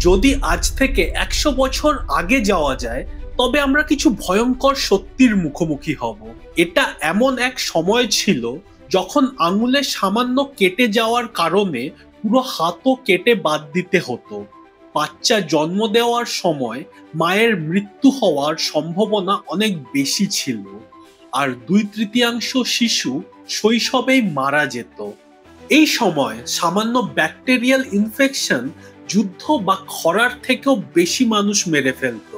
যদি আজ থেকে ১০০ বছর আগে যাওয়া যায় তবে আমরা কিছু ভয়ঙ্কর সত্যির মুখোমুখি হব। এটা এমন এক সময় ছিল যখন আঙুলে সামান্য কেটে যাওয়ার কারণে পুরো হাতও কেটে বাদ দিতে হতো। বাচ্চা জন্ম দেওয়ার সময় মায়ের মৃত্যু হওয়ার সম্ভাবনা অনেক বেশি ছিল, আর ২/৩ শিশু শৈশবেই মারা যেত। এই সময় সামান্য ব্যাকটেরিয়াল ইনফেকশন যুদ্ধ বা খরার থেকেও বেশি মানুষ মেরে ফেলত।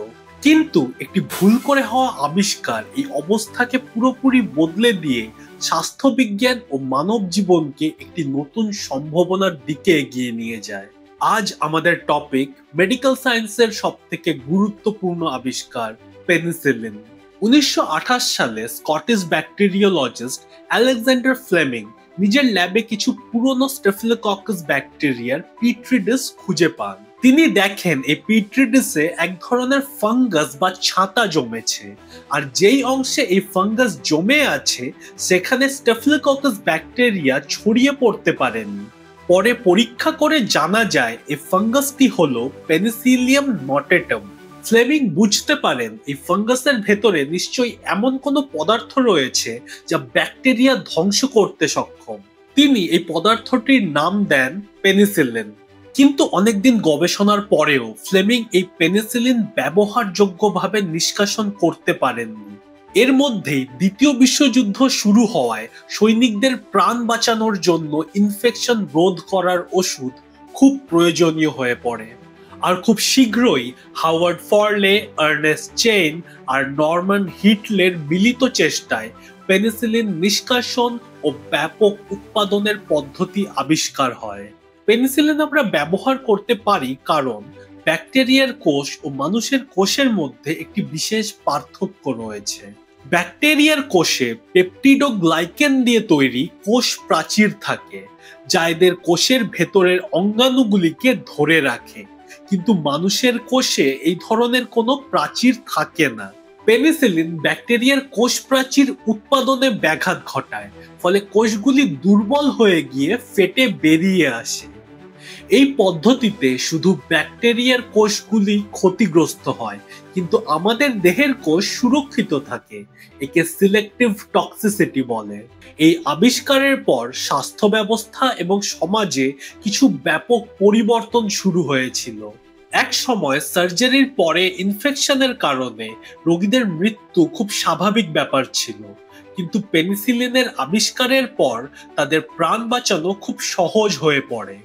কিন্তু একটি ভুল করে হওয়া আবিষ্কার এই অবস্থাকে পুরোপুরি বদলে দিয়ে স্বাস্থ্যবিজ্ঞান ও মানব জীবনকে একটি নতুন সম্ভাবনার দিকে এগিয়ে নিয়ে যায়। আজ আমাদের টপিক মেডিকেল সায়েন্সের সবথেকে গুরুত্বপূর্ণ আবিষ্কার পেনিসিলিন। ১৯২৮ সালে স্কটিশ ব্যাকটেরিওলজিস্ট আলেকজান্ডার ফ্লেমিং নিজের ল্যাবে কিছু পুরনো স্টেফিলোককাস ব্যাকটেরিয়ার পেট্রি ডিশ খুঁজে পান। তিনি দেখেন এই পেট্রি ডিশে এক ধরনের ফাঙ্গাস বা ছাতা জমেছে, আর যেই অংশে এই ফাঙ্গাস জমে আছে সেখানে স্টেফিলোককাস ব্যাকটেরিয়া ছড়িয়ে পড়তে পারেনি। পরে পরীক্ষা করে জানা যায় এই ফাঙ্গাসটি হলো পেনিসিলিয়াম নটেটাম। ফ্লেমিং বুঝতে পারেন এই ফাঙ্গাসের ভেতরে নিশ্চয়ই এমন কোনো পদার্থ রয়েছে যা ব্যাকটেরিয়া ধ্বংস করতে সক্ষম। তিনি এই পদার্থটির নাম দেন পেনিসিলিন। কিন্তু অনেকদিন গবেষণার পরেও ফ্লেমিং এই পেনিসিলিন ব্যবহারযোগ্যভাবে নিষ্কাশন করতে পারেননি। এর মধ্যেই দ্বিতীয় বিশ্বযুদ্ধ শুরু হওয়ায় সৈনিকদের প্রাণ বাঁচানোর জন্য ইনফেকশন রোধ করার ওষুধ খুব প্রয়োজনীয় হয়ে পড়ে। আর খুব শীঘ্রই হাওয়ার্ড ফরলে, আর্নেস্ট চেইন আর নরম্যান হিটলের মিলিত চেষ্টায় পেনিসিলিন নিষ্কাশন ও ব্যাপক উৎপাদনের পদ্ধতি আবিষ্কার হয়। পেনিসিলিন আমরা ব্যবহার করতে পারি কারণ ব্যাকটেরিয়ার কোষ ও মানুষের কোষের মধ্যে একটি বিশেষ পার্থক্য রয়েছে। ব্যাকটেরিয়ার কোষে পেপটিডোগ্লাইকেন দিয়ে তৈরি কোষ প্রাচীর থাকে, যা এদের কোষের ভেতরের অঙ্গাণুগুলিকে ধরে রাখে, কিন্তু মানুষের কোষে এই ধরনের কোনো প্রাচীর থাকে না। পেনিসিলিন ব্যাকটেরিয়ার কোষ প্রাচীর উৎপাদনে ব্যাঘাত ঘটায়, ফলে কোষগুলি দুর্বল হয়ে গিয়ে ফেটে বেরিয়ে আসে। এই পদ্ধতিতে শুধু ব্যাকটেরিয়ার কোষগুলি ক্ষতিগ্রস্ত হয়, কিন্তু আমাদের দেহের কোষ সুরক্ষিত থাকে। একে সিলেক্টিভ টক্সিসিটি বলে। এই আবিষ্কারের পর স্বাস্থ্য ব্যবস্থা এবং সমাজে কিছু ব্যাপক পরিবর্তন শুরু হয়েছিল। এক সময় সার্জারির পরে ইনফেকশনের কারণে রোগীদের মৃত্যু খুব স্বাভাবিক ব্যাপার ছিল, কিন্তু পেনিসিলিনের আবিষ্কারের পর তাদের প্রাণ বাঁচানো খুব সহজ হয়ে পড়ে।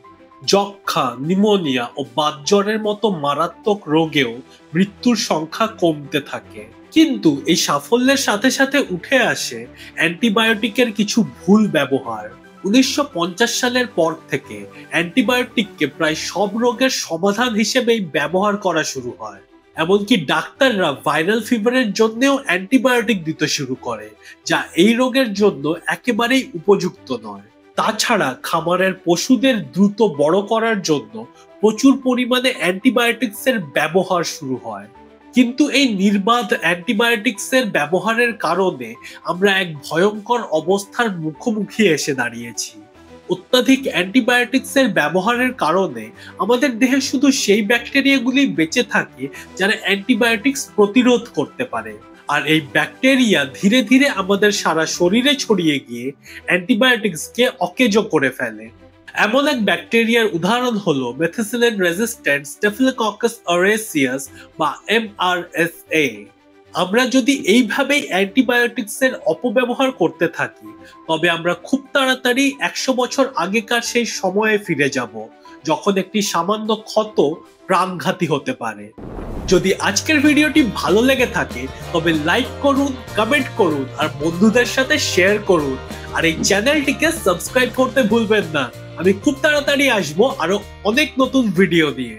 যক্ষ্মা, নিউমোনিয়া ও বাতজ্বরের মতো মারাত্মক রোগেও মৃত্যুর সংখ্যা কমতে থাকে। কিন্তু এই সাফল্যের সাথে সাথে উঠে আসে অ্যান্টিবায়োটিকের কিছু ভুল ব্যবহার। ১৯৫০ সালের পর থেকে অ্যান্টিবায়োটিককে প্রায় সব রোগের সমাধান হিসেবেই ব্যবহার করা শুরু হয়। এমনকি ডাক্তাররা ভাইরাল ফিভারের জন্যও অ্যান্টিবায়োটিক দিতে শুরু করে, যা এই রোগের জন্য একেবারেই উপযুক্ত নয়। তাছাড়া খামারের পশুদের দ্রুত বড় করার জন্য প্রচুর পরিমাণে অ্যান্টিবায়োটিক্সের ব্যবহার শুরু হয়। কিন্তু এই নির্বাধ অ্যান্টিবায়োটিক্সের ব্যবহারের কারণে আমরা এক ভয়ঙ্কর অবস্থার মুখোমুখি এসে দাঁড়িয়েছি। অত্যাধিক অ্যান্টিবায়োটিক্সের ব্যবহারের কারণে আমাদের দেহে শুধু সেই ব্যাকটেরিয়াগুলি বেঁচে থাকে যারা অ্যান্টিবায়োটিক্স প্রতিরোধ করতে পারে, আর এই ব্যাকটেরিয়া ধীরে ধীরে আমাদের সারা শরীরে ছড়িয়ে গিয়ে অ্যান্টিবায়োটিক্সকে অকেজো করে ফেলে। এমন এক ব্যাকটেরিয়ার উদাহরণ হলো মেথিসিলিন রেজিস্ট্যান্ট স্টেফিলোককাস অরেসিয়াস বা MRSA। আমরা যদি এইভাবেই অ্যান্টিবায়োটিক্সের অপব্যবহার করতে থাকি তবে আমরা খুব তাড়াতাড়ি ১০০ বছর আগেকার সেই সময়ে ফিরে যাব, যখন একটি সামান্য ক্ষত প্রাণঘাতী হতে পারে। যদি আজকের ভিডিওটি ভালো লেগে থাকে তবে লাইক করুন, কমেন্ট করুন আর বন্ধুদের সাথে শেয়ার করুন, আর এই চ্যানেলটিকে সাবস্ক্রাইব করতে ভুলবেন না। আমি খুব তাড়াতাড়ি আসবো আরো অনেক নতুন ভিডিও নিয়ে।